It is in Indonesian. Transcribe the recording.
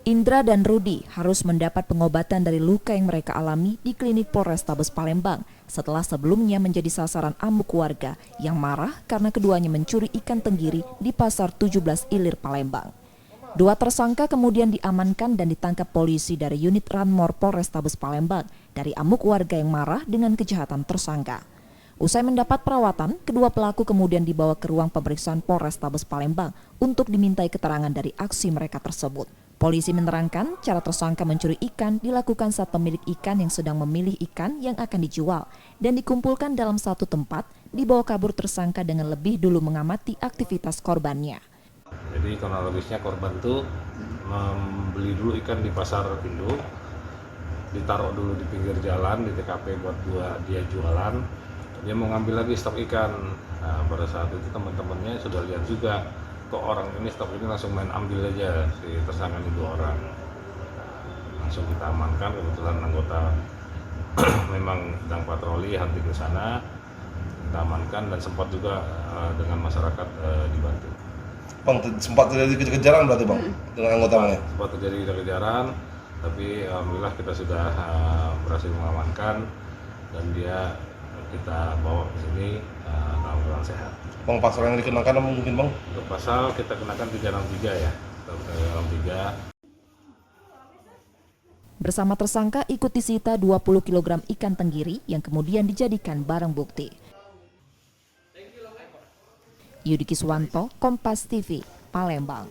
Indra dan Rudi harus mendapat pengobatan dari luka yang mereka alami di klinik Polrestabes Palembang setelah sebelumnya menjadi sasaran amuk warga yang marah karena keduanya mencuri ikan tenggiri di Pasar 17 Ilir Palembang. Dua tersangka kemudian diamankan dan ditangkap polisi dari unit Ranmor Polrestabes Palembang dari amuk warga yang marah dengan kejahatan tersangka. Usai mendapat perawatan, kedua pelaku kemudian dibawa ke ruang pemeriksaan Polrestabes Palembang untuk dimintai keterangan dari aksi mereka tersebut. Polisi menerangkan cara tersangka mencuri ikan dilakukan saat pemilik ikan yang sedang memilih ikan yang akan dijual dan dikumpulkan dalam satu tempat, dibawa kabur tersangka dengan lebih dulu mengamati aktivitas korbannya. Jadi kronologisnya korban itu membeli dulu ikan di pasar induk, ditaruh dulu di pinggir jalan di TKP buat dia jualan. Dia mau ngambil lagi stok ikan. Nah, pada saat itu teman-temannya sudah lihat juga, kok orang ini stok ini langsung main ambil aja si tersangka ini 2 orang. Nah, langsung kita amankan, kebetulan anggota memang sedang patroli hunting ke sana, kita amankan dan sempat juga dengan masyarakat dibantu. Bang, sempat terjadi kejar-kejaran berarti Bang dengan anggotanya? Sempat terjadi kejar-kejaran, tapi alhamdulillah kita sudah berhasil mengamankan dan dia kita bawa ke sini dalam keadaan sehat. Bang, pasal yang dikenakan mungkin Bang? Untuk pasal kita kenakan 363 ya, 363. Bersama tersangka ikut disita 20 kg ikan tenggiri yang kemudian dijadikan barang bukti. Yudi Kiswanto, Kompas TV, Palembang.